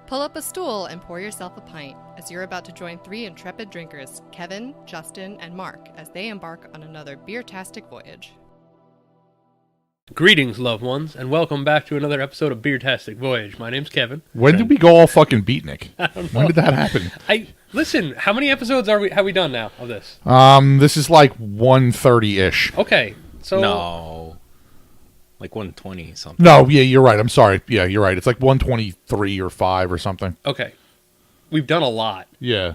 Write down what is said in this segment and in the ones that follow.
Pull up a stool and pour yourself a pint as you're about to join three intrepid drinkers, Kevin, Justin, and Mark, as they embark on another Beertastic voyage. Greetings, loved ones, and welcome back to another episode of Beertastic Voyage. My name's Kevin. When did we go all fucking beatnik? When did that happen? Listen, how many episodes have we done now of this? This is like 130-ish. Okay, so... No. Like 120 something. No, yeah, you're right. I'm sorry. Yeah, you're right. It's like 123 or 5 or something. Okay. We've done a lot. Yeah.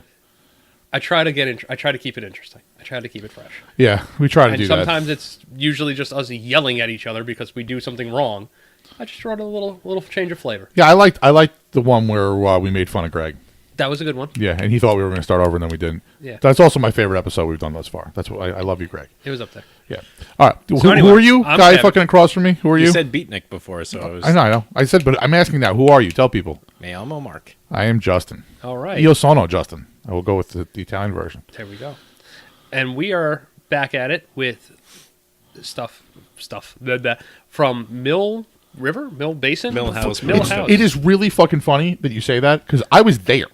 I try to keep it interesting. I try to keep it fresh. Yeah, we try to and do that. Sometimes it's usually just us yelling at each other because we do something wrong. I just brought a little change of flavor. Yeah, I liked the one where we made fun of Greg. That was a good one. Yeah, and he thought we were going to start over, and then we didn't. Yeah. That's also my favorite episode we've done thus far. That's what I love you, Greg. It was up there. Yeah. All right. So who are you? I'm Guy Kevin. fucking across from me? Who are you? You said beatnik before, so I was... I know. I said, but I'm asking now. Who are you? Tell people. Me Elmo Mark. I am Justin. All right. Io sono Justin. I will go with the Italian version. There we go. And we are back at it with stuff from Mill Basin? Millhouse. It is really fucking funny that you say that because I was there.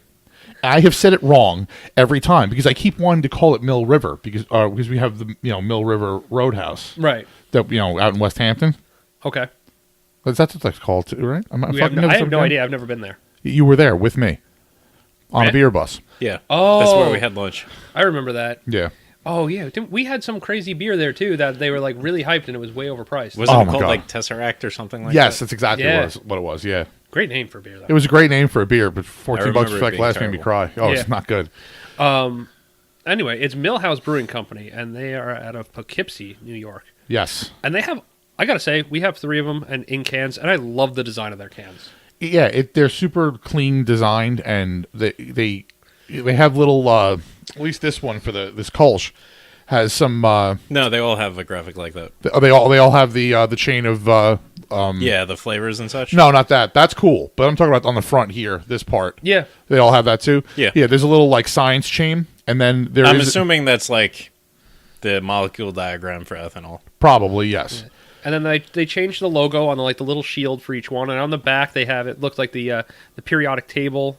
I have said it wrong every time because I keep wanting to call it Mill River because we have the Mill River Roadhouse Right. that out in West Hampton. Okay. That's what it's called too, right? I have no idea. I've never been there. You were there with me on a beer bus. Yeah. Oh. That's where we had lunch. I remember that. Yeah. Oh, yeah. We had some crazy beer there, too, that they were, like, really hyped, and it was way overpriced. Wasn't Oh it my called, God. like, Tesseract or something like Yes, that? that's exactly what it was. Yeah. Great name for beer, though. It was a great name for a beer, but $14 remember for it that being glass made me terrible. cry. Oh, Yeah. it's not good. Anyway, it's Millhouse Brewing Company, and they are out of Poughkeepsie, New York. Yes. And they have, I gotta say, we have 3 of them and in cans, and I love the design of their cans. Yeah, they're super clean designed, and they have little. At least this one for this Kolsch has some. No, they all have a graphic like that. They all have the chain of. Yeah, the flavors and such. No, not that. That's cool. But I'm talking about on the front here. This part. Yeah. They all have that too. Yeah. Yeah. There's a little like science chain, and then I'm assuming that's like the molecule diagram for ethanol. Probably yes. Yeah. And then they changed the logo on the little shield for each one, and on the back they have it looks like the periodic table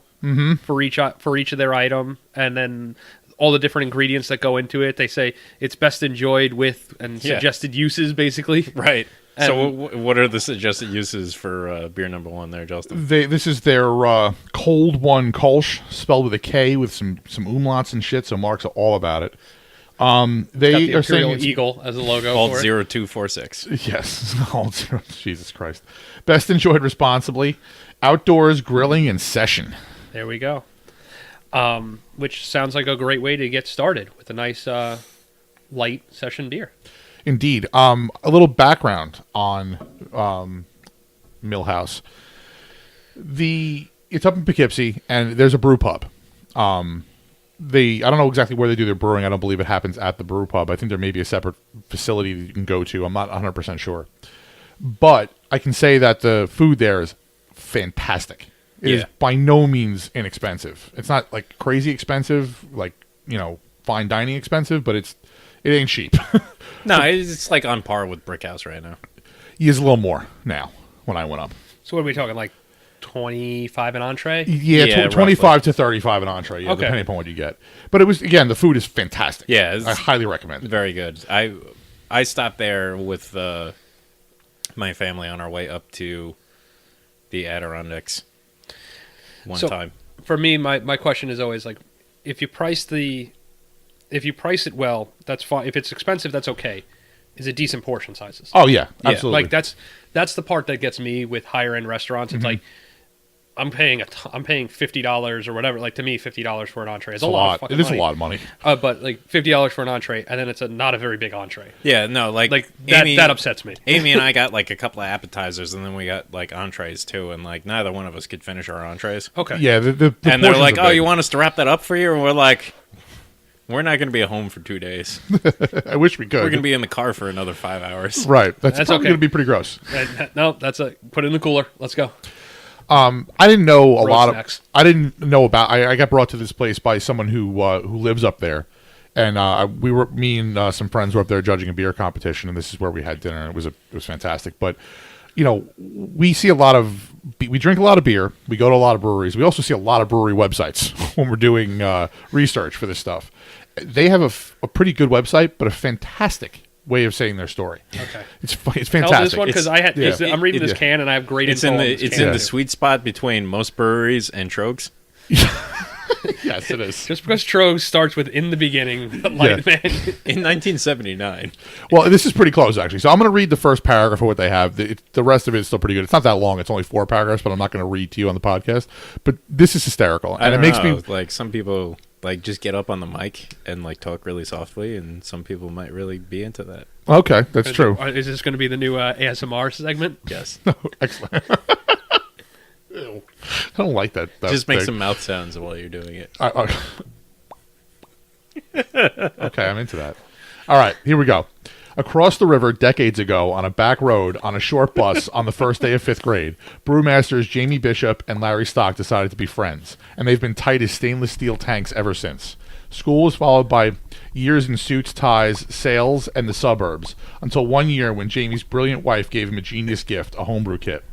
for each of their item, and then all the different ingredients that go into it. They say it's best enjoyed with and suggested uses, basically. Right. And so what are the suggested uses for beer number 1 there, Justin? This is their cold one Kolsch, spelled with a K with some umlauts and shit. So Mark's all about it. They Got the are saying Imperial Eagle as a logo Called for it. 0246. yes, Jesus Christ. Best enjoyed responsibly, outdoors grilling and session. There we go. Which sounds like a great way to get started with a nice light session beer. Indeed. A little background on Millhouse. It's up in Poughkeepsie, and there's a brew pub. I don't know exactly where they do their brewing. I don't believe it happens at the brew pub. I think there may be a separate facility that you can go to. I'm not 100% sure. But I can say that the food there is fantastic. It is by no means inexpensive. It's not like crazy expensive, like, fine dining expensive, but it ain't cheap. No, it's like on par with Brickhouse right now. He is a little more now when I went up. So what are we talking, like 25 an entree? Yeah, 25 to 35 an entree, Okay. depending upon what you get. But it was, again, the food is fantastic. Yeah, I highly recommend it. Very good. I stopped there with my family on our way up to the Adirondacks one time. For me, my question is always like, if you price it well, that's fine. If it's expensive, that's okay. Is it decent portion sizes? Oh, yeah, absolutely. Like that's the part that gets me with higher end restaurants. It's like I'm paying $50 or whatever. Like, to me, $50 for an entree is a lot of fucking It is money. a lot of money. But like $50 for an entree, and then it's not a very big entree. Yeah, no, like that upsets me. Amy and I got like a couple of appetizers, and then we got like entrees too, and like neither one of us could finish our entrees. Okay. Yeah, the And they're portions like, are "Oh, big. you want us to wrap that up for you?" And we're like, "We're not going to be at home for 2 days. I wish we could. We're going to be in the car for another 5 hours." Right. That's That's probably okay. going to be pretty gross. No, put it in the cooler. Let's go. I didn't know a Road lot snacks. of. I didn't know about. I got brought to this place by someone who lives up there, and me and some friends were up there judging a beer competition, and this is where we had dinner. And it was fantastic. But we see a lot of, we drink a lot of beer. We go to a lot of breweries. We also see a lot of brewery websites when we're doing research for this stuff. They have a pretty good website, but a fantastic way of saying their story. Okay, it's fantastic. Tell this one because I'm reading this yeah. can and I have great. It's info in the sweet spot between most breweries and Trogs. Yes, it is. Just because Trogs starts with "in the beginning," like man. In 1979. Well, this is pretty close, actually. So I'm going to read the first paragraph of what they have. The rest of it is still pretty good. It's not that long. It's only 4 paragraphs, but I'm not going to read to you on the podcast. But this is hysterical. And it makes me... Like, some people, like, just get up on the mic and, like, talk really softly, and some people might really be into that. Okay, that's true. Is this going to be the new ASMR segment? Yes. Excellent. Ew. I don't like that. Just make some mouth sounds while you're doing it. Okay, I'm into that. All right, here we go. Across the river decades ago, on a back road, on a short bus, on the first day of 5th grade, brewmasters Jamie Bishop and Larry Stock decided to be friends, and they've been tight as stainless steel tanks ever since. School was followed by years in suits, ties, sales, and the suburbs, until one year when Jamie's brilliant wife gave him a genius gift, a homebrew kit.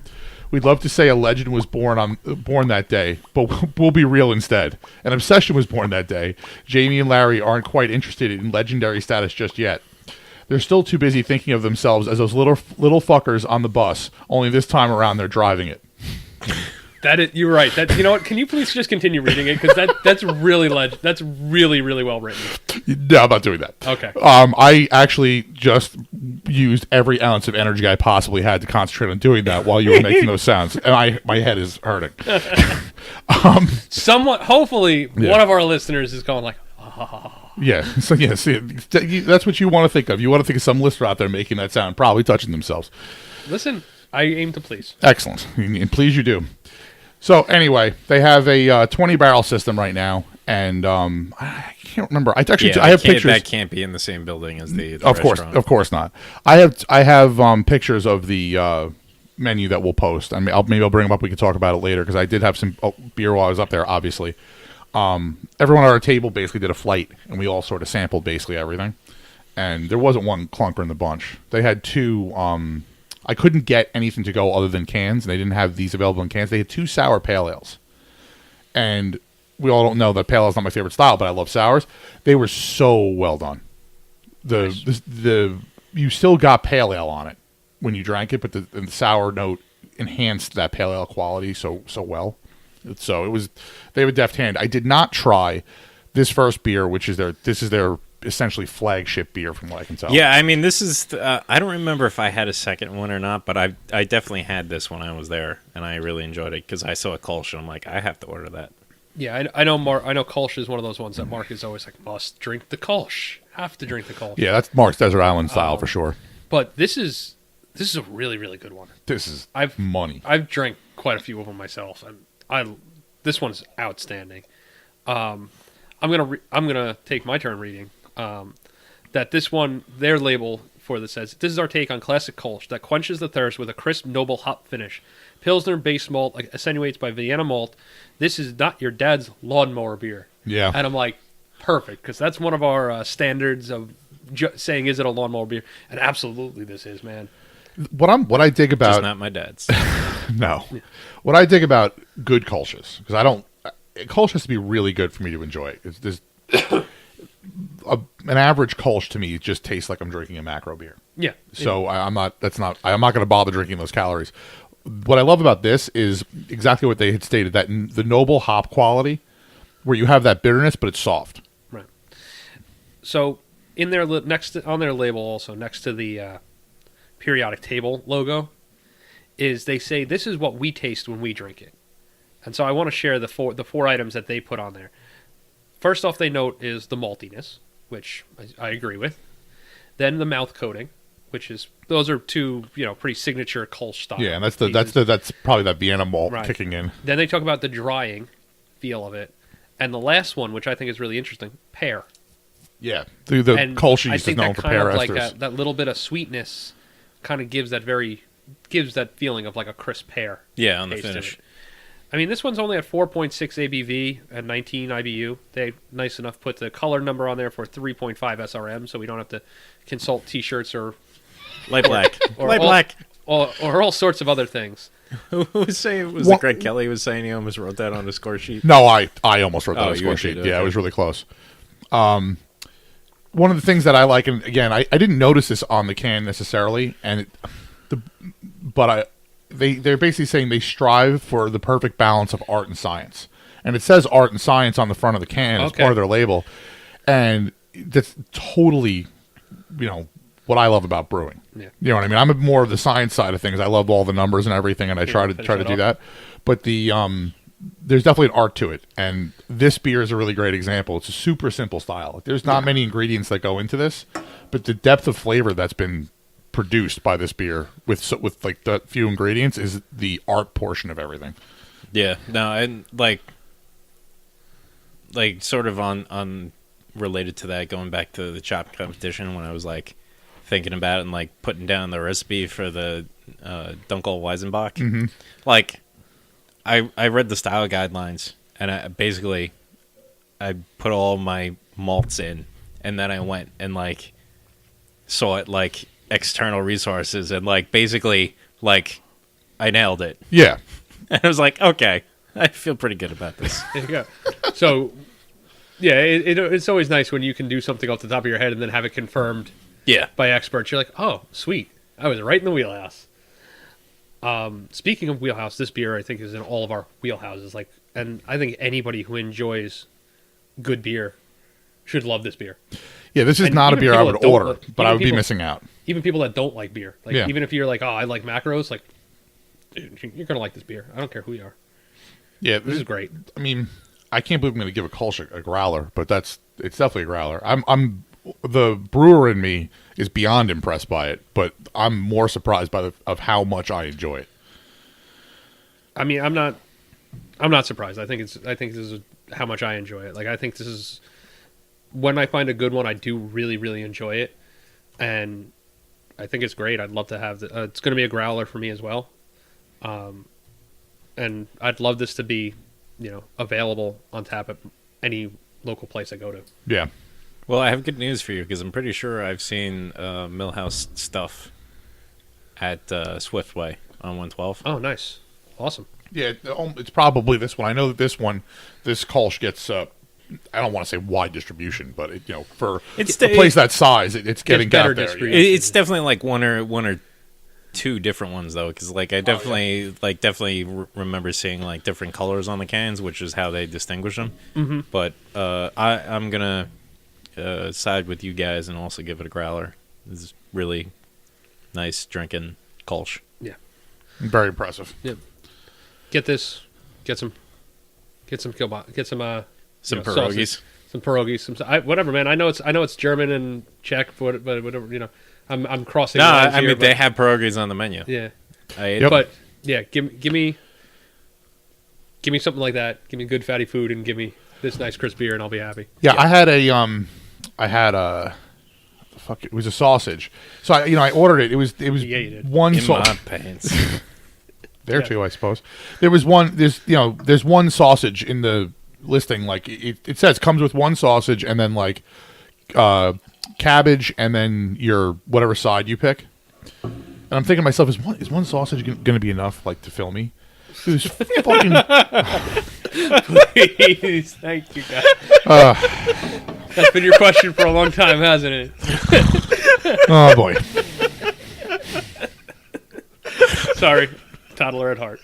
We'd love to say a legend was born that day, but we'll be real instead. An obsession was born that day. Jamie and Larry aren't quite interested in legendary status just yet. They're still too busy thinking of themselves as those little fuckers on the bus, only this time around they're driving it. You're right. You know what? Can you please just continue reading it? Because that's really that's really, really well written. No, I'm not doing that. Okay. I actually just used every ounce of energy I possibly had to concentrate on doing that while you were making those sounds, and my head is hurting. Somewhat. Hopefully, one of our listeners is going like, oh. Yeah. So yeah, see, that's what you want to think of. You want to think of some listener out there making that sound, probably touching themselves. Listen, I aim to please. Excellent, and please you do. So anyway, they have a 20-barrel system right now, and I can't remember. I have pictures. That can't be in the same building as the of restaurant. Of course not. I have pictures of the menu that we'll post. I mean, maybe I'll bring them up. We can talk about it later because I did have some beer while I was up there. Obviously, everyone at our table basically did a flight, and we all sort of sampled basically everything. And there wasn't one clunker in the bunch. They had 2. I couldn't get anything to go other than cans, and they didn't have these available in cans. They had 2 sour pale ales. And we all don't know that pale ale is not my favorite style, but I love sours. They were so well done. You still got pale ale on it when you drank it, but the sour note enhanced that pale ale quality so well. So they have a deft hand. I did not try this first beer, which is their essentially flagship beer from what I can tell. Yeah, I mean, this is I don't remember if I had a second one or not, but I definitely had this when I was there, and I really enjoyed it because I saw a Kolsch and I'm like, I have to order that. Yeah, I know Kolsch is one of those ones that Mark is always like, must drink the Kolsch, have to drink the Kolsch. Yeah, that's Mark's Desert Island style for sure. But this is a really, really good one. This is money. I've drank quite a few of them myself, and this one's outstanding. I'm gonna take my turn reading. That this one, their label for this says, "This is our take on classic Kolsch that quenches the thirst with a crisp, noble hop finish. Pilsner base malt accentuates by Vienna malt. This is not your dad's lawnmower beer." Yeah, and I'm like, perfect, because that's one of our standards of saying, "Is it a lawnmower beer?" And absolutely, this is, man. What I dig about just not my dad's. No, what I dig about good Kolsch's, because Kolsch has to be really good for me to enjoy it. There's an average Kolsch to me just tastes like I'm drinking a macro beer. Yeah. So I'm not going to bother drinking those calories. What I love about this is exactly what they had stated, that the noble hop quality, where you have that bitterness, but it's soft. Right. So in their on their label, also next to the periodic table logo, is they say this is what we taste when we drink it. And so I want to share the four items that they put on there. First off, they note is the maltiness, which I agree with. Then the mouth coating, which is those are 2 pretty signature Kolsch style. Yeah, and that's probably that Vienna malt kicking in. Then they talk about the drying feel of it, and the last one, which I think is really interesting, pear. Yeah, the Kolsch yeast is known for pear esters. Like that little bit of sweetness kind of gives that feeling of like a crisp pear. Yeah, on the finish. I mean, this one's only at 4.6 ABV and 19 IBU. They nice enough put the color number on there for 3.5 SRM, so we don't have to consult T-shirts or light black. or light black. or all sorts of other things. Who was saying? Was it Greg Kelly who was saying he almost wrote that on the score sheet? No, I almost wrote that on the you score did, sheet. okay. Yeah, it was really close. One of the things that I like, and again, I didn't notice this on the can necessarily, they're basically saying they strive for the perfect balance of art and science, and it says art and science on the front of the can as part of their label, and that's totally, what I love about brewing. Yeah. You know what I mean? I'm more of the science side of things. I love all the numbers and everything, and I try to do that. But there's definitely an art to it, and this beer is a really great example. It's a super simple style. There's not many ingredients that go into this, but the depth of flavor that's been produced by this beer with like the few ingredients is the art portion of everything. Yeah, no, and like sort of on related to that, going back to the chop competition when I was like thinking about it and like putting down the recipe for the Dunkel Weizenbach. Mm-hmm. Like I read the style guidelines and I put all my malts in, and then I went and like saw it like external resources and like basically like I nailed it. Yeah. And I was like, okay, I feel pretty good about this. There you go. So, yeah, it's always nice when you can do something off the top of your head and then have it confirmed by experts. You're like, oh, sweet. I was right in the wheelhouse. Speaking of wheelhouse, this beer I think is in all of our wheelhouses. And I think anybody who enjoys good beer should love this beer. Yeah, this is not a beer I would order, but I would be missing out. Even people that don't like beer. Yeah. Even if you're like, oh, I like macros, like, dude, you're going to like this beer. I don't care who you are. Yeah, this is great. I mean, I can't believe I'm going to give a Kolsch a growler, but it's definitely a growler. I'm the brewer in me is beyond impressed by it, but I'm more surprised of how much I enjoy it. I mean, I'm not surprised. I think this is how much I enjoy it. Like, I think this is when I find a good one, I do really, really enjoy it, and I think it's great. I'd love to have it's going to be a growler for me as well. And I'd love this to be, available on tap at any local place I go to. Yeah. Well, I have good news for you because I'm pretty sure I've seen Millhouse stuff at Swiftway on 112. Oh, nice. Awesome. Yeah, it's probably this one. I know that this Kolsch gets, I don't want to say wide distribution, but for a place that size, it's getting better out there. distribution. It's definitely like one or two different ones though, because like I definitely remember seeing like different colors on the cans, which is how they distinguish them. Mm-hmm. But I'm gonna side with you guys and also give it a growler. This is really nice drinking Kolsch. Yeah, very impressive. Yeah, get this, get some kielbasa, get some pierogies, sausage, some pierogies, whatever, man. I know it's German and Czech, but whatever, I'm crossing. No, lines I here, mean they have pierogies on the menu. Yeah, Yep. But yeah, give me something like that. Give me good fatty food and give me this nice crisp beer, and I'll be happy. Yeah, I had it was a sausage. So I ordered it. It was Yeah, you did. one In my sausage. pants. There too, I suppose. There was one. There's one sausage in the listing. Like it says, comes with one sausage and then like cabbage and then your whatever side you pick. And I'm thinking to myself, is one sausage going to be enough like to fill me? It was fucking. Please, thank you, guys. That's been your question for a long time, hasn't it? Oh boy. Sorry, toddler at heart.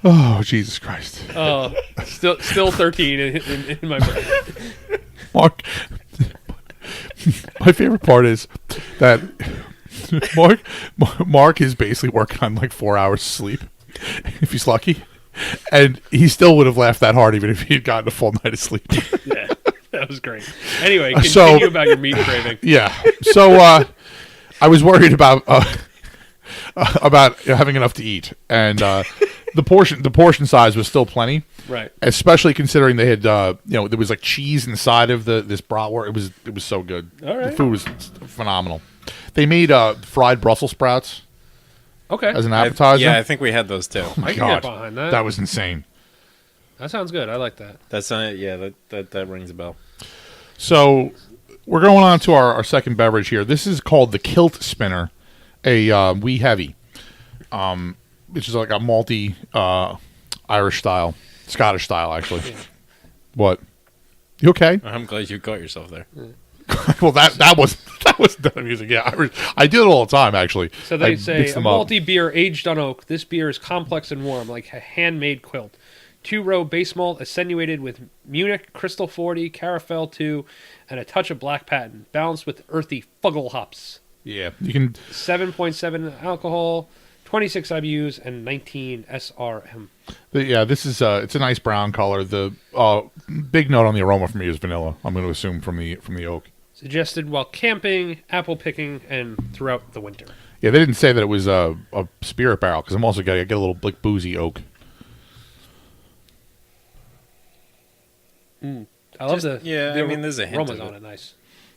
Oh Jesus Christ. Oh, still 13 in my brain. Mark. My favorite part is that Mark is basically working on like 4 hours sleep, if he's lucky, and he still would have laughed that hard even if he had gotten a full night of sleep. Yeah, that was great. Anyway, continue about your meat craving. Yeah. So I was worried about having enough to eat, and the portion size was still plenty. Right. Especially considering they had there was like cheese inside of this bratwurst. It was so good. All right. The food was phenomenal. They made fried Brussels sprouts Okay. as an appetizer. I think we had those too. Oh my I can God, get behind that. that was insane. That sounds good. I like that. That's that rings a bell. So we're going on to our second beverage here. This is called the Kilt Spinner, a wee heavy. Which is like a malty Irish style, Scottish style actually. Yeah. What? You okay? I'm glad you caught yourself there. Well, that was the music. Yeah, I do it all the time actually. So they I say mix a them up. malty beer aged on oak. This beer is complex and warm, like a handmade quilt. 2-row base malt attenuated with Munich Crystal 40, Carafel 2, and a touch of black patent, balanced with earthy fuggle hops. Yeah, you can. 7.7 alcohol, 26 IBUs, and 19 SRM. Yeah, this is it's a nice brown color. The big note on the aroma for me is vanilla. I'm going to assume from the oak. Suggested while camping, apple picking, and throughout the winter. Yeah, they didn't say that it was a spirit barrel because I'm also getting a little like boozy oak. I love the there's a hint aromas of on it. it. Nice.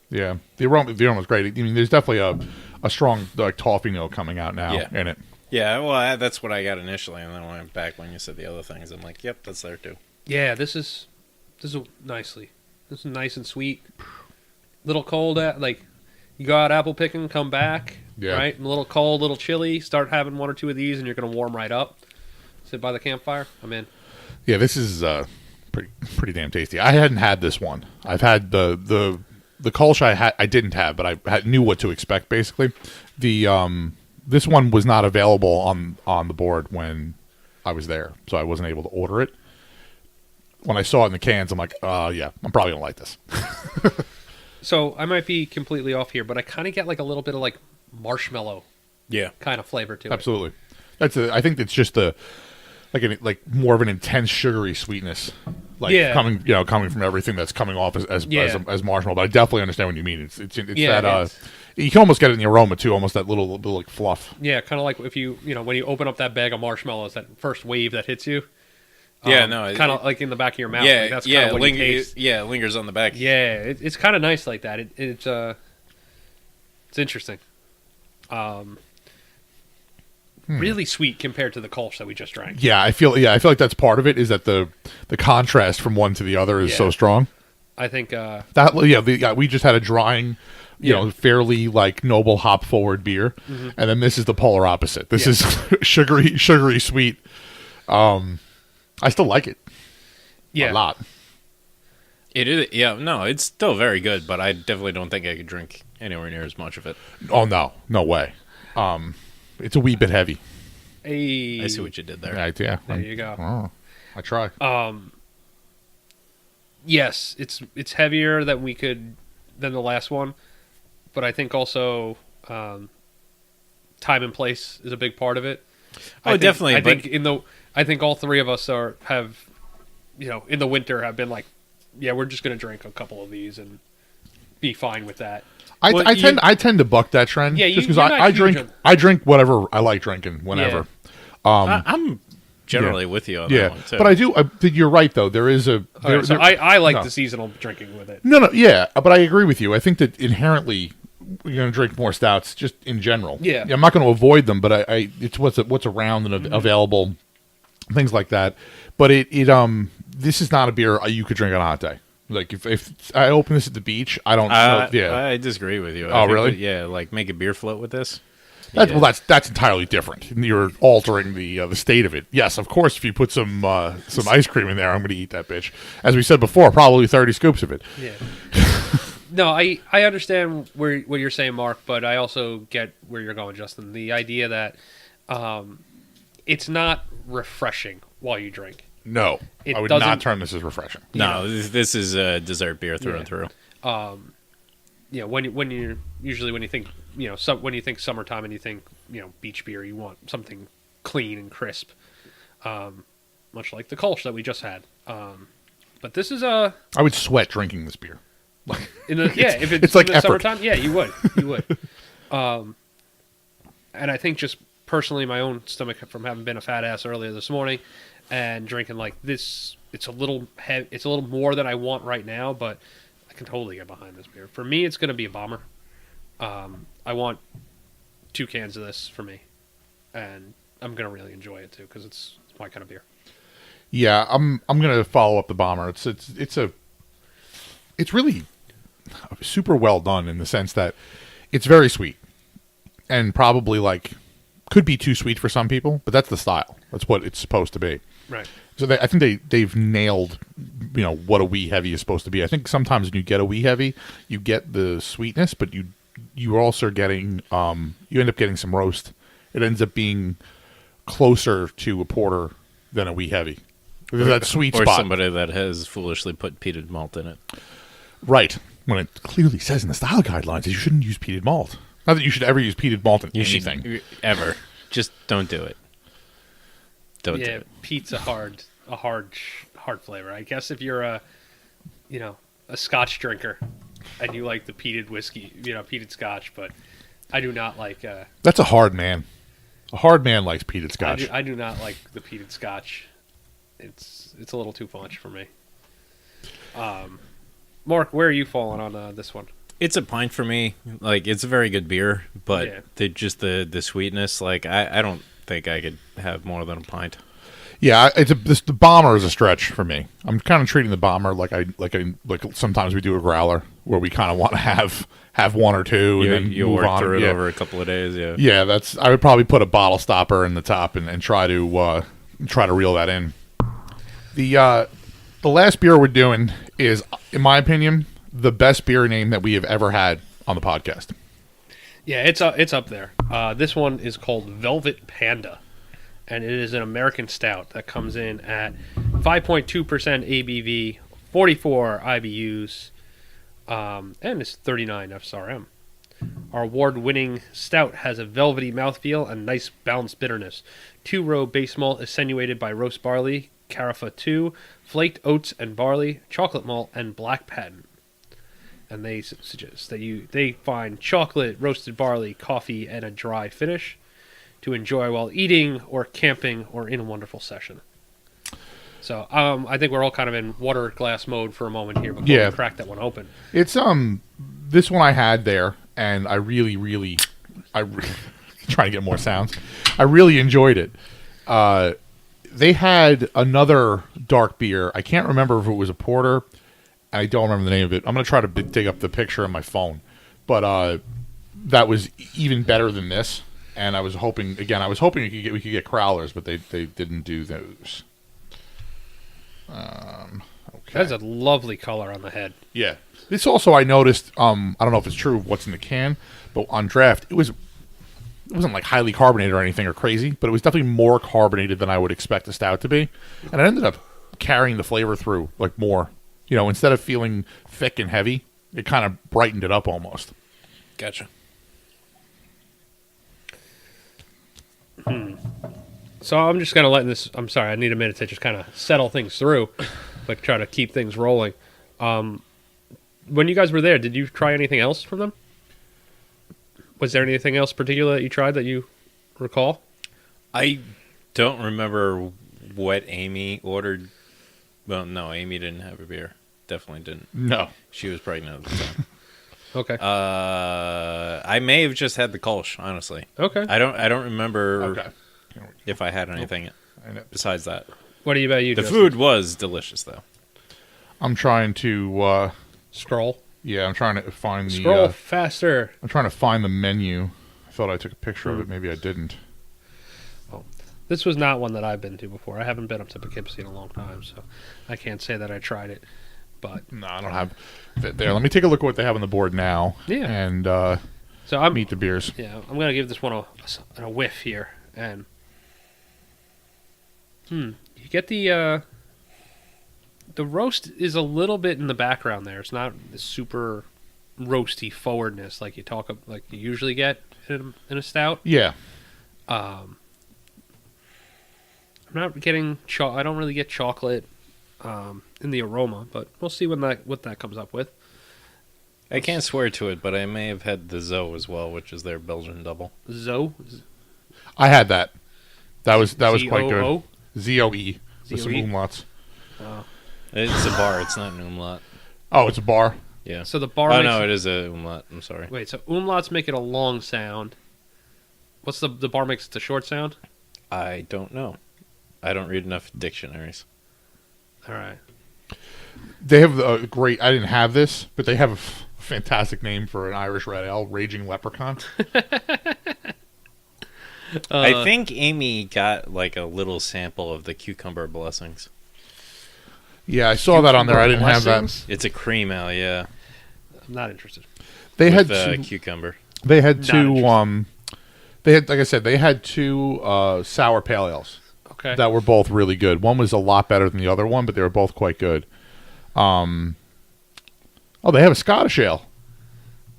Yeah, the aroma is great. I mean, there's definitely a strong like toffee note coming out now in it. Yeah, well, that's what I got initially, and then I went back when you said the other things. I'm like, yep, that's there too. Yeah, this is nicely. This is nice and sweet. Little cold, like you go out apple picking, come back, right? A little cold, little chilly. Start having one or two of these, and you're gonna warm right up. Sit by the campfire. I'm in. Yeah, this is pretty damn tasty. I hadn't had this one. I've had the Kolsch I didn't have, but I knew what to expect basically. The this one was not available on the board when I was there, so I wasn't able to order it. When I saw it in the cans, I'm like, yeah, I'm probably gonna like this. So I might be completely off here, but I kind of get like a little bit of like marshmallow, kind of flavor to it. Absolutely. I think it's just like more of an intense sugary sweetness, coming from everything that's coming off as marshmallow. But I definitely understand what you mean. It's that you can almost get it in the aroma too, almost that little like fluff. Yeah, kind of like if you when you open up that bag of marshmallows, that first wave that hits you. Kind of like in the back of your mouth. Yeah, like that's kind of what you taste. Yeah, it lingers on the back. Yeah, it's kind of nice like that. It's interesting. Really sweet compared to the Kolsch that we just drank. Yeah, I feel like that's part of it. Is that the contrast from one to the other is so strong. I think we just had a drying, fairly like noble hop forward beer, and then this is the polar opposite. This is sugary sweet. I still like it. Yeah. A lot. It is. Yeah, no, it's still very good, but I definitely don't think I could drink anywhere near as much of it. Oh no way. It's a wee bit heavy. I see what you did there. Right, yeah. There you go. Oh, I try. Yes, it's heavier than the last one, but I think also time and place is a big part of it. Definitely. I think all three of us have in the winter have been like, yeah, we're just going to drink a couple of these and be fine with that. I tend to buck that trend. Yeah, just because I drink whatever I like drinking whenever. Yeah. I'm generally with you on that one too. But I do. You're right though. There is a. I like the seasonal drinking with it. No, yeah, but I agree with you. I think that inherently you're going to drink more stouts just in general. Yeah, I'm not going to avoid them, but it's what's around and available, things like that. But this is not a beer you could drink on a hot day. Like if I open this at the beach, I don't. I disagree with you. Oh, really? Like make a beer float with this. That's entirely different. You're altering the state of it. Yes, of course. If you put some ice cream in there, I'm going to eat that bitch. As we said before, probably 30 scoops of it. Yeah. No, I understand what you're saying, Mark, but I also get where you're going, Justin. The idea that it's not refreshing while you drink. No, I would not term this as refreshing. No, this is a dessert beer through and through. When you think when you think summertime and you think beach beer, you want something clean and crisp, much like the Kolsch that we just had. But this is I would sweat drinking this beer. If it's like in the effort. summertime, you would. And I think just personally, my own stomach from having been a fat ass earlier this morning and drinking like this, it's a little more than I want right now, but I can totally get behind this beer. For me, it's going to be a bomber. I want 2 cans of this for me, and I'm going to really enjoy it too because it's my kind of beer. Yeah, I'm going to follow up the bomber. It's really super well done in the sense that it's very sweet and probably like could be too sweet for some people, but that's the style. That's what it's supposed to be. Right. So I think they've nailed, what a wee heavy is supposed to be. I think sometimes when you get a wee heavy, you get the sweetness, but you're also getting you end up getting some roast. It ends up being closer to a porter than a wee heavy. There's that sweet or spot. somebody that has foolishly put peated malt in it. Right. When it clearly says in the style guidelines that you shouldn't use peated malt. Not that you should ever use peated malt in anything. Should ever. Just don't do it. Don't do it. Peat's a hard flavor. I guess if you're a Scotch drinker and you like the peated whiskey, peated Scotch, but I do not like. That's a hard man. A hard man likes peated Scotch. I do not like the peated Scotch. It's a little too much for me. Mark, where are you falling on this one? It's a pint for me. Like, it's a very good beer, but the sweetness, like, I don't think I could have more than a pint. Yeah, the bomber is a stretch for me. I'm kind of treating the bomber like sometimes we do a growler where we kind of want to have one or two and then you move work on. through it over a couple of days. Yeah. I would probably put a bottle stopper in the top and try to reel that in. The last beer we're doing is, in my opinion, the best beer name that we have ever had on the podcast. Yeah, it's up there. This one is called Velvet Panda, and it is an American stout that comes in at 5.2% ABV, 44 IBUs, and it's 39 FSRM. Our award-winning stout has a velvety mouthfeel and nice balanced bitterness. 2-row base malt attenuated by roast barley, Carafa 2, flaked oats and barley, chocolate malt, and black patent. And they suggest that they find chocolate, roasted barley, coffee, and a dry finish to enjoy while eating or camping or in a wonderful session. So I think we're all kind of in water glass mode for a moment here before we crack that one open. It's this one I had there, and I really trying to get more sounds. I really enjoyed it. They had another dark beer. I can't remember if it was a porter. I don't remember the name of it. I'm going to try to dig up the picture on my phone. But that was even better than this. And I was hoping we could get crowlers, but they didn't do those. Okay. That's a lovely color on the head. Yeah. This also, I noticed, I don't know if it's true of what's in the can, but on draft, it wasn't like highly carbonated or anything or crazy, but it was definitely more carbonated than I would expect a stout to be. And it ended up carrying the flavor through, like, more. Instead of feeling thick and heavy, it kind of brightened it up almost. Gotcha. So I'm just kind of letting this... I'm sorry, I need a minute to just kind of settle things through, but try to keep things rolling. When you guys were there, did you try anything else from them? Was there anything else particular that you tried that you recall? I don't remember what Amy ordered. Well, no, Amy didn't have a beer. Definitely didn't. No. She was pregnant at the time. Okay. I may have just had the Kolsch, honestly. Okay. I don't remember Okay. if I had anything besides that. What about you, The Justin? food was delicious, though. I'm trying to... Scroll. Yeah, I'm trying to find the... Scroll faster. I'm trying to find the menu. I thought I took a picture of it. Maybe I didn't. This was not one that I've been to before. I haven't been up to Poughkeepsie in a long time, so I can't say that I tried it. But No, I don't have it there. Let me take a look at what they have on the board now. Yeah. And so I'm meet the beers. Yeah, I'm gonna give this one a whiff here, and you get the roast is a little bit in the background there. It's not the super roasty forwardness like you usually get in a stout. Yeah. I'm not getting I don't really get chocolate in the aroma, but we'll see what that comes up with. I can't swear to it, but I may have had the Zoe as well, which is their Belgian double. Zoe? I had that. That was quite Z-O-O? good. ZOE with some ZOE? umlauts. It's a bar. It's not an umlaut. Oh, it's a bar. Yeah. So the bar. Oh makes no, it is a umlaut. I'm sorry. Wait, so umlauts make it a long sound. What's the bar makes it a short sound? I don't know. I don't read enough dictionaries. All right. They have a great... I didn't have this, but they have a fantastic name for an Irish red ale, Raging Leprechaun. I think Amy got like a little sample of the cucumber blessings. Yeah, I saw that on there. I didn't have that. Blessings? It's a cream ale, yeah. I'm not interested. They had With two, cucumber. they had Not two interested. they had, like I said, they had two sour pale ales Okay. that were both really good. One was a lot better than the other one, but they were both quite good. Oh, they have a Scottish ale.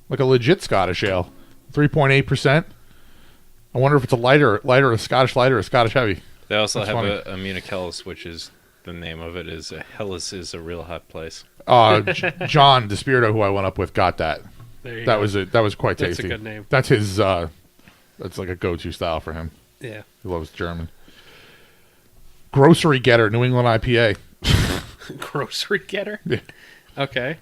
Like a legit Scottish ale. 3.8%. I wonder if it's a a Scottish lighter, or a Scottish heavy. They also That's have funny. a Munich Helles, which is the name of it. Is Helles is a real hot place. John DeSpirito, who I went up with, got that. There you That go. was it. That was quite That's tasty. a good name. That's his. That's like a go-to style for him. Yeah. He loves German. Grocery Getter, New England IPA. Grocery getter? Yeah. Okay.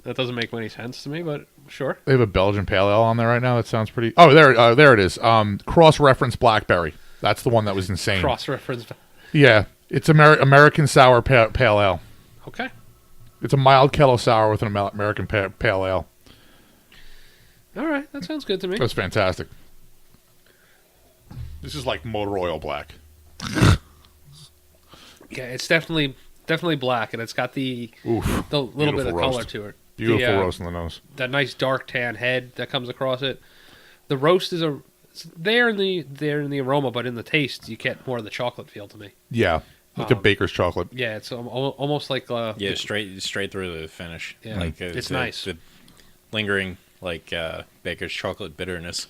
That doesn't make any sense to me, but sure. They have a Belgian Pale Ale on there right now. That sounds pretty. Oh, there it is. Cross-reference Blackberry. That's the one that was insane. Cross-reference. Yeah, it's American Sour Pale Ale. Okay. It's a mild kettle sour with an American Pale Ale. All right. That sounds good to me. That's fantastic. This is like motor oil black. Yeah, it's definitely black, and it's got the Oof. little bit of Beautiful color roast. to it. Beautiful The, roast in the nose. That nice dark tan head that comes across it. The roast is it's there in the aroma, but in the taste, you get more of the chocolate feel to me. Yeah, like the baker's chocolate. Yeah, it's almost like Yeah, straight through the finish. Yeah. Like It's nice. The lingering like baker's chocolate bitterness.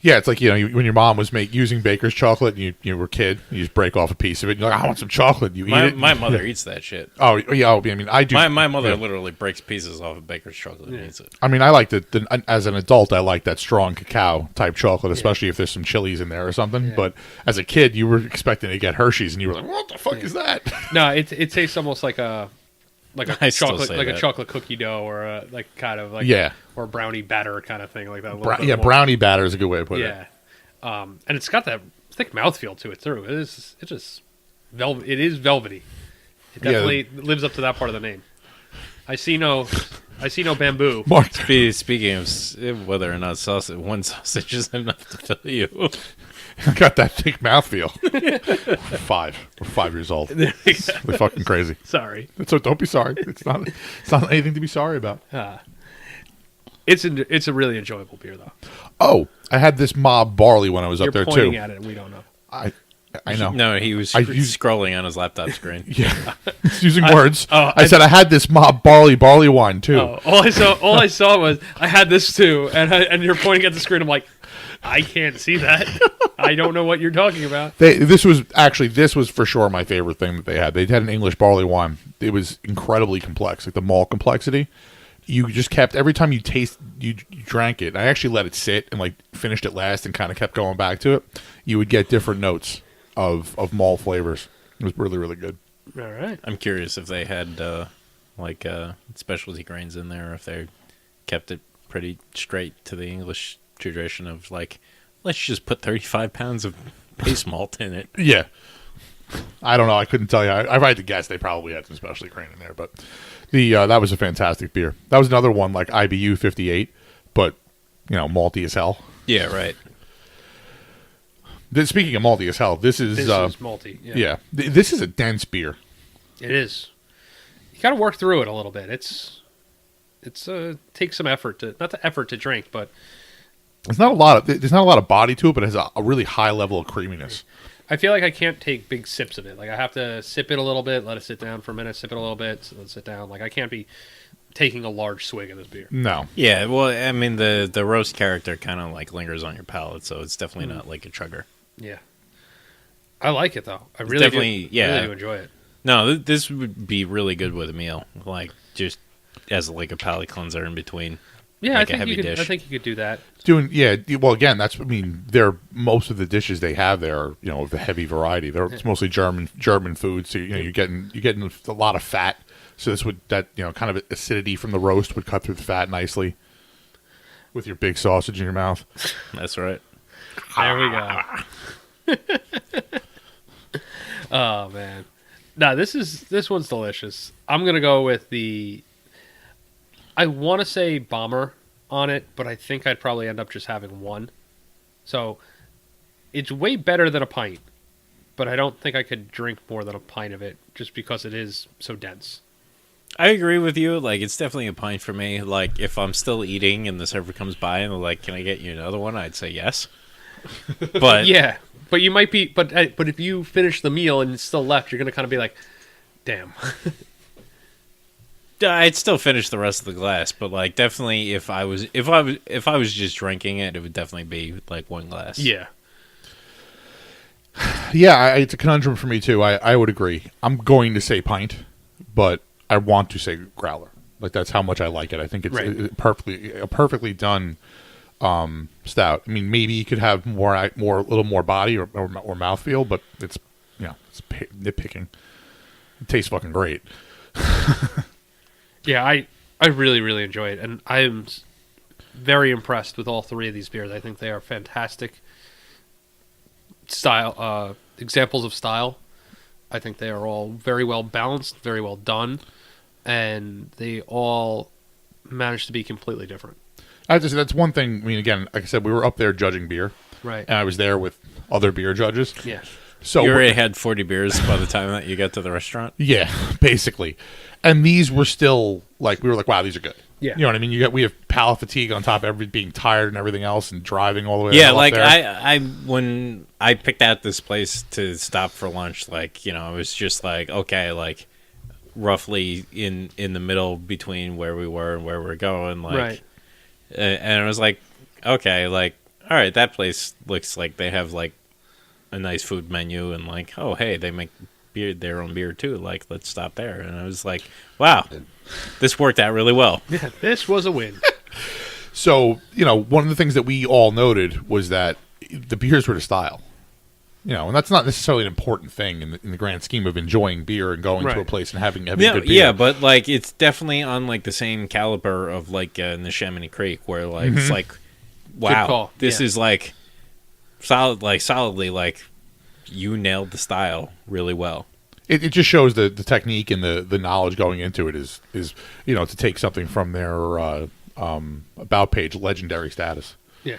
Yeah, it's like, when your mom was using baker's chocolate, and you were a kid, you just break off a piece of it, and you're like, I want some chocolate. You eat it. My mother eats that shit. Oh, yeah, I mean, I do. My mother yeah. literally breaks pieces off of baker's chocolate and eats it. I mean, I like as an adult, I like that strong cacao type chocolate, especially if there's some chilies in there or something. Yeah. But as a kid, you were expecting to get Hershey's, and you were like, what the fuck is that? No, it tastes almost like a I still chocolate say that. chocolate cookie dough or a kind of like Yeah. or brownie batter kind of thing like that. A little bit Yeah, more. brownie batter is a good way to put it. Yeah. And it's got that thick mouthfeel to it too. It's just velvet. It is velvety. It definitely lives up to that part of the name. I see no bamboo. Mark, Speaking of whether or not one sausage is enough to fill you. got that thick mouthfeel. We're 5 years old. They're fucking crazy. Sorry. So don't be sorry. It's not anything to be sorry about. It's a really enjoyable beer though. Oh, I had this mob barley when I was You're up there pointing too. at it and we don't know. I know. No, he was scrolling on his laptop screen. Yeah, using words. I I said I had this mob barley wine too. Oh, all I saw was I had this too, and you're pointing at the screen. I'm like, I can't see that. I don't know what you're talking about. This was for sure my favorite thing that they had. They had an English barley wine. It was incredibly complex, like the malt complexity. You just kept every time you drank it. I actually let it sit and like finished it last and kind of kept going back to it. You would get different notes of malt flavors. It was really, really good. All right. I'm curious if they had specialty grains in there, or if they kept it pretty straight to the English tradition of like, let's just put 35 pounds of base malt in it. Yeah. I don't know. I couldn't tell you. I had to guess they probably had some specialty grain in there, but that was a fantastic beer. That was another one like IBU 58, but malty as hell. Yeah, right. Speaking of malty as hell, this is malty. Yeah. This is a dense beer. It is. You got to work through it a little bit. It's takes some effort to drink, but There's not a lot of body to it, but it has a really high level of creaminess. I feel like I can't take big sips of it. Like I have to sip it a little bit, let it sit down for a minute, sip it a little bit, let it sit down. Like I can't be taking a large swig of this beer. No. Yeah, well, I mean, the roast character kind of like lingers on your palate, so it's definitely not like a chugger. Yeah. I like it though. I really definitely, do, yeah. really do enjoy it. No, this would be really good with a meal, like just as like a palate cleanser in between. Yeah, like I a think heavy you could. dish. I think you could do that. Well, again, they're most of the dishes they have there are, of the heavy variety. It's mostly German food, so you're getting a lot of fat. So this kind of acidity from the roast would cut through the fat nicely with your big sausage in your mouth. That's right. There we go. Oh man, no, this one's delicious. I'm gonna go with I want to say bomber on it, but I think I'd probably end up just having one. So it's way better than a pint, but I don't think I could drink more than a pint of it just because it is so dense. I agree with you. Like, it's definitely a pint for me. Like, if I'm still eating and the server comes by and they're like, "Can I get you another one?" I'd say yes. But Yeah, but you might be, but if you finish the meal and it's still left, you're gonna kind of be like, "Damn." I'd still finish the rest of the glass. But like, definitely, if I was just drinking it, it would definitely be like one glass. Yeah. Yeah, it's a conundrum for me too. I would agree. I'm going to say pint, but I want to say growler. Like, that's how much I like it. I think it's Right. a perfectly done stout. I mean, maybe you could have a little more body or mouthfeel, but it's nitpicking. It tastes fucking great. Yeah, I really, really enjoy it, and I'm very impressed with all three of these beers. I think they are fantastic style examples of style. I think they are all very well balanced, very well done, and they all manage to be completely different. I have to say, that's one thing. I mean, again, like I said, we were up there judging beer, Right. and I was there with other beer judges. Yeah. So You already had 40 beers by the time that you got to the restaurant? yeah, basically. And these were still like, we were like, wow, these are good. Yeah. You know what I mean? We have palate fatigue on top of being tired and everything else and driving all the way Yeah, up like there. I when I picked out this place to stop for lunch, like, you know, I was just like, okay, like roughly in the middle between where we were and where we're going, like, Right. And I was like, okay, like, all right, that place looks like they have like a nice food menu, and like, oh hey, they make their own beer too, like, let's stop there. And I was like, wow, this worked out really well. Yeah, this was a win. So, you know, one of the things that we all noted was that the beers were to style. You know, and that's not necessarily an important thing in the grand scheme of enjoying beer and going to a Right. place and having good beer. Yeah, but like, it's definitely on like the same caliber of like in the Chamonix Creek, where like it's like, wow, call. this Yeah. is like solidly like you nailed the style really well. It just shows the technique and the knowledge going into it is you know, to take something from their about page legendary status. Yeah.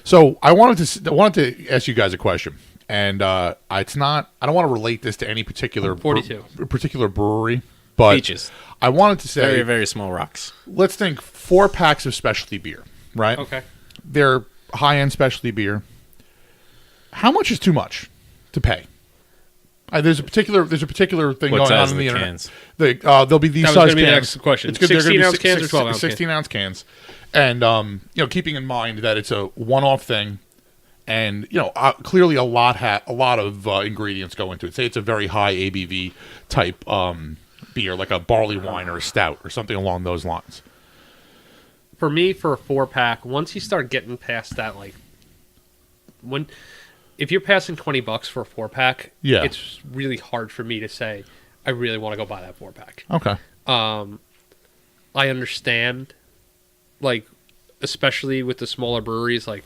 So I wanted to ask you guys a question, and it's not. I don't want to relate this to any particular 42. Particular brewery, but Peaches. I wanted to say, Very, very small rocks. let's think 4 packs of specialty beer, right? Okay. They're high-end specialty beer. How much is too much to pay? There's a particular thing What going size on are in the the internet. cans? There'll be these That was size gonna be the cans. next question. It's good. They're gonna be 16-ounce cans or 12-ounce cans? 16-ounce cans, and you know, keeping in mind that it's a one-off thing, and you know, clearly a lot of ingredients go into it. Say it's a very high ABV type beer, like a barley wine or a stout or something along those lines. For me, for a 4-pack, once you start getting past that, like, if you're passing $20 for a 4-pack, Yeah. it's really hard for me to say I really want to go buy that 4-pack. Okay. I understand, like, especially with the smaller breweries, like,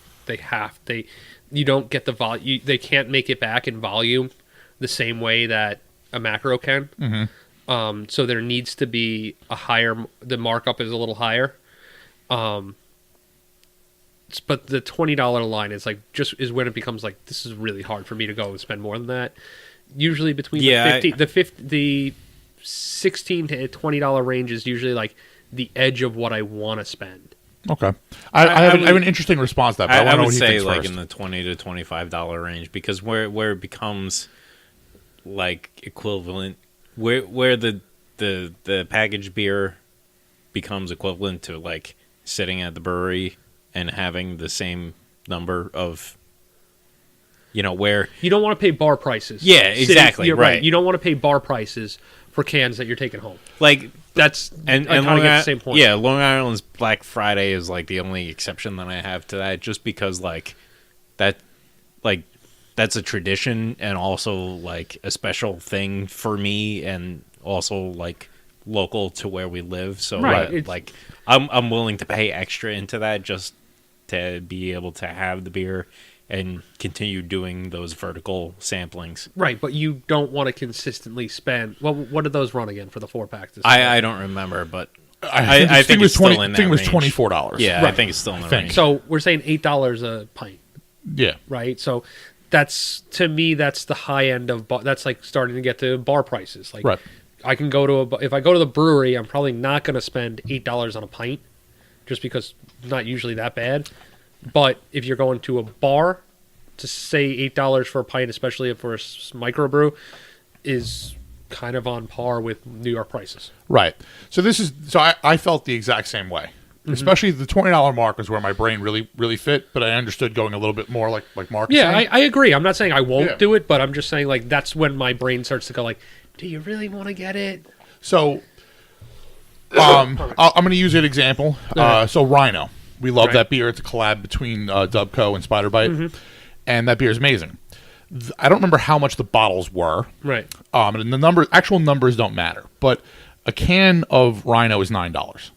you don't get the volume, they can't make it back in volume the same way that a macro can. Mm-hmm. So there needs to be the markup is a little higher. But the $20 line is like is when it becomes like, this is really hard for me to go and spend more than that. Usually between the $16 to $20 range is usually like the edge of what I want to spend. Okay. I have an interesting response to that. But I want to know would what he say thinks like first. in the $20 to $25 range, because where it becomes like equivalent, where the packaged beer becomes equivalent to like sitting at the brewery and having the same number of, you know, where You don't want to pay bar prices. Yeah, exactly, You're right. You don't want to pay bar prices for cans that you're taking home. like That's and I kind of Long get the Island, same point. yeah, Long Island's Black Friday is like the only exception that I have to that, just because like that's a tradition and also like a special thing for me, and also like local to where we live. So Right. like I'm willing to pay extra into that just to be able to have the beer and continue doing those vertical samplings. Right, but you don't want to consistently spend. Well, what did those run again for the 4-pack? I don't remember, but I think it was it's still in I think it was that range. $24. Yeah, I Right. think it's still in the Think. range. So we're saying $8 a pint. Yeah. right? So that's, to me, that's the high end of that's like starting to get to bar prices. Like, Right. I can go to if I go to the brewery, I'm probably not going to spend $8 on a pint, just because it's not usually that bad. But if you're going to a bar, to say $8 for a pint, especially for a microbrew, is kind of on par with New York prices. Right. So I felt the exact same way. Especially the $20 mark was where my brain really, really fit, but I understood going a little bit more like Mark. Yeah, I agree. I'm not saying I won't do it, but I'm just saying like that's when my brain starts to go like, do you really want to get it? So, I'm going to use an example. So Rhino, we love that beer. It's a collab between Dubco and Spider Bite, and that beer is amazing. I don't remember how much the bottles were. Right. And the actual numbers don't matter, but a can of Rhino is $9.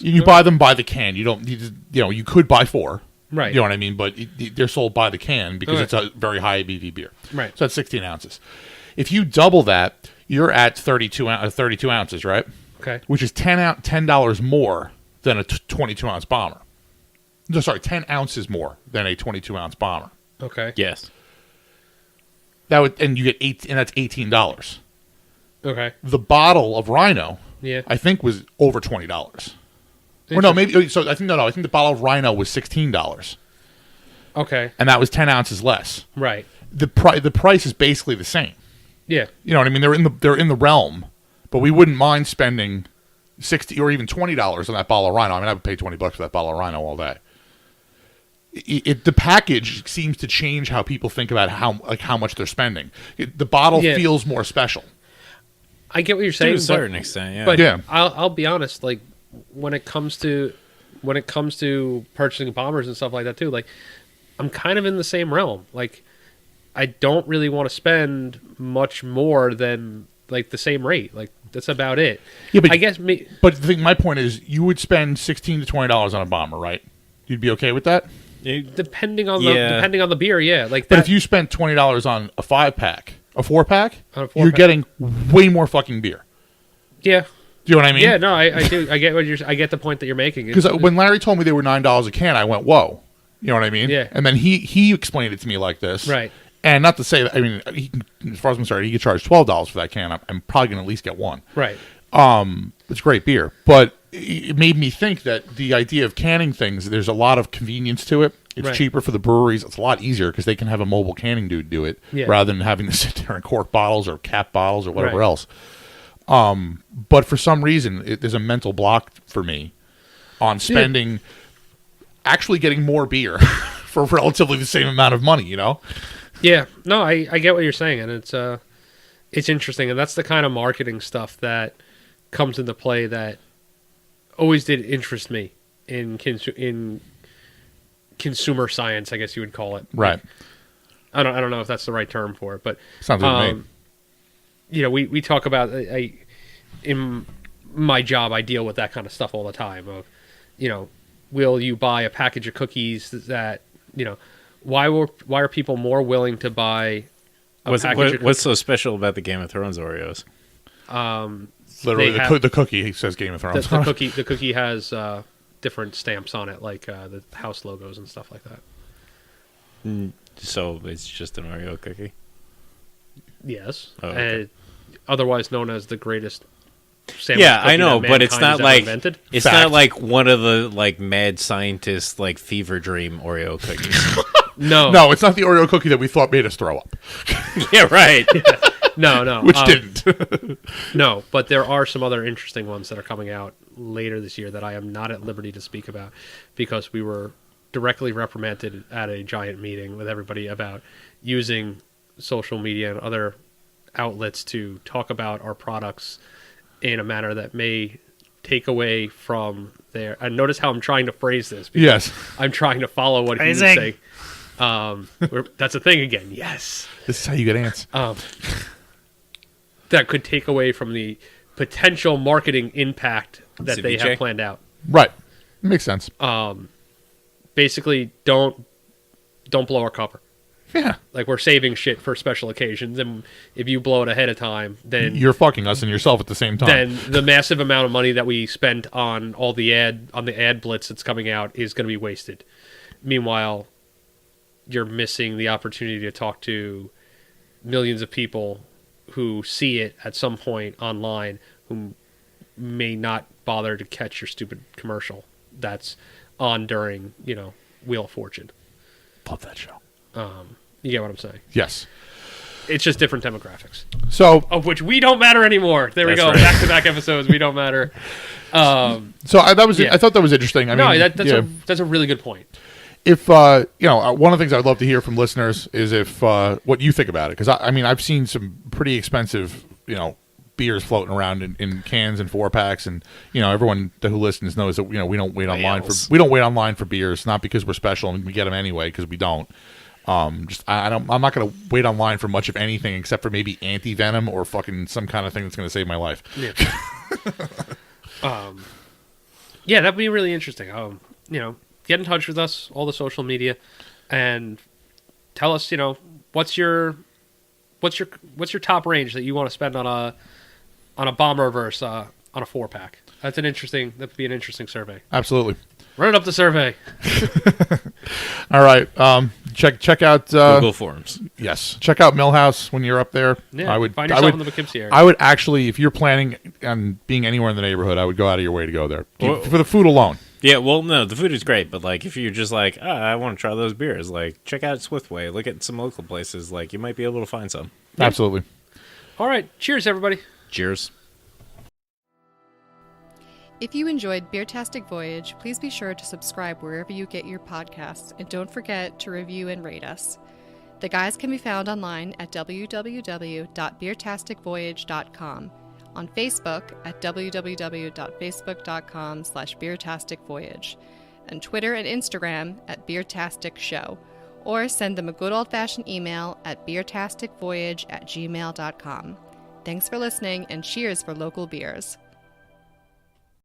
You buy them by the can. You don't. You could buy 4. Right. You know what I mean? But they're sold by the can because it's a very high ABV beer. Right. So that's 16 ounces. If you double that, you're at 32 ounces, right? Okay. Which is $10 more than a 22-ounce bomber. No, sorry, 10 ounces more than a 22-ounce bomber. Okay. Yes. And you get and that's $18. Okay. The bottle of Rhino, I think, was over $20. Or no, maybe. So I think I think the bottle of Rhino was $16. Okay. And that was 10 ounces less. Right. The price is basically the same. Yeah. You know what I mean? They're in the realm, but we wouldn't mind spending $60 or even $20 on that bottle of Rhino. I mean, I would pay $20 for that bottle of Rhino all day. The package seems to change how people think about how much they're spending. The bottle feels more special. I get what you're saying to a certain extent, yeah. But Yeah. I'll be honest, like when it comes to purchasing bombers and stuff like that too, like I'm kind of in the same realm. Like I don't really want to spend much more than like the same rate. Like that's about it. Yeah, but I guess But my point is, you would spend $16 to $20 on a bomber, right? You'd be okay with that? depending on the beer, yeah. Like But that, if you spent $20 on a 5-pack, a 4-pack, On a 4-pack. you're getting way more fucking beer. yeah. Do you know what I mean? Yeah, no, I do. I get the point that you're making. Because when Larry told me they were $9 a can, I went, "Whoa!" You know what I mean? Yeah. And then he explained it to me like this, Right. And not to say that, I mean, as far as I'm concerned, he could charge $12 for that can. I'm probably going to at least get one. Right. It's great beer, but it made me think that the idea of canning things, there's a lot of convenience to it. It's Right. cheaper for the breweries. It's a lot easier because they can have a mobile canning dude do it rather than having to sit there and cork bottles or cap bottles or whatever Right. else. But for some reason, there's a mental block for me on spending, actually getting more beer for relatively the same amount of money, you know? Yeah, no, I get what you're saying, and it's interesting, and that's the kind of marketing stuff that comes into play that always did interest me in consumer science, I guess you would call it. Right. I don't know if that's the right term for it, but Sounds good to me. you know, we talk about in my job, I deal with that kind of stuff all the time. Of, you know, will you buy a package of cookies that, you know, why are people more willing to buy a package of what's so special about the Game of Thrones Oreos? Literally, they have- the cookie says Game of Thrones. the cookie has different stamps on it, like the house logos and stuff like that. So it's just an Oreo cookie? Yes, Oh, okay. Otherwise known as the greatest sandwich Yeah, cookie I know, that but it's mankind not has ever like invented. it's Fact. not like one of the like mad scientist like fever dream Oreo cookies. No, it's not the Oreo cookie that we thought made us throw up, Yeah, right. No, which didn't. No, but there are some other interesting ones that are coming out later this year that I am not at liberty to speak about because we were directly reprimanded at a giant meeting with everybody about using social media and other outlets to talk about our products in a manner that may take away from their... And notice how I'm trying to phrase this. Because Yes. I'm trying to follow what he's saying. That's a thing again. Yes. This is how you get ants. That could take away from the potential marketing impact that they Ceviche? have planned out. Right. Makes sense. Basically, don't blow our cover. Yeah. Like, we're saving shit for special occasions, and if you blow it ahead of time, then You're fucking us and yourself at the same time. then the massive amount of money that we spent on the ad blitz that's coming out is going to be wasted. Meanwhile, you're missing the opportunity to talk to millions of people who see it at some point online who may not bother to catch your stupid commercial that's on during, Wheel of Fortune. Love that show. You get what I'm saying? Yes. It's just different demographics. So, Of which we don't matter anymore. There we That's go. right. Back-to-back episodes. We don't matter. I Yeah. thought that was interesting. I mean, That's a really good point. if one of the things I'd love to hear from listeners is if what you think about it, because I've seen some pretty expensive beers floating around in cans and 4-packs, and everyone who listens knows that we don't wait online for beers, not because we're special and we get them anyway, because we don't. I'm not going to wait online for much of anything except for maybe anti-venom or fucking some kind of thing that's going to save my life. Yeah. Yeah, that'd be really interesting. Get in touch with us, all the social media, and tell us, what's your top range that you want to spend on a bomber versus on a 4-pack. That'd be an interesting survey. Absolutely. Run it up the survey. All right. Check out Google Forms. Yes. Check out Millhouse when you're up there. Yeah, find yourself in the Poughkeepsie area. I would actually, if you're planning on being anywhere in the neighborhood, I would go out of your way to go there for the food alone. Yeah, well, no, the food is great, but like if you're just like, I want to try those beers, like check out Swiftway, look at some local places, like you might be able to find some. Yeah. Absolutely. All right, cheers, everybody. Cheers. If you enjoyed Beertastic Voyage, please be sure to subscribe wherever you get your podcasts, and don't forget to review and rate us. The guys can be found online at www.beertasticvoyage.com, on Facebook at www.facebook.com/beertasticvoyage, and Twitter and Instagram at Beertastic Show, or send them a good old-fashioned email at beertasticvoyage@gmail.com. Thanks for listening, and cheers for local beers.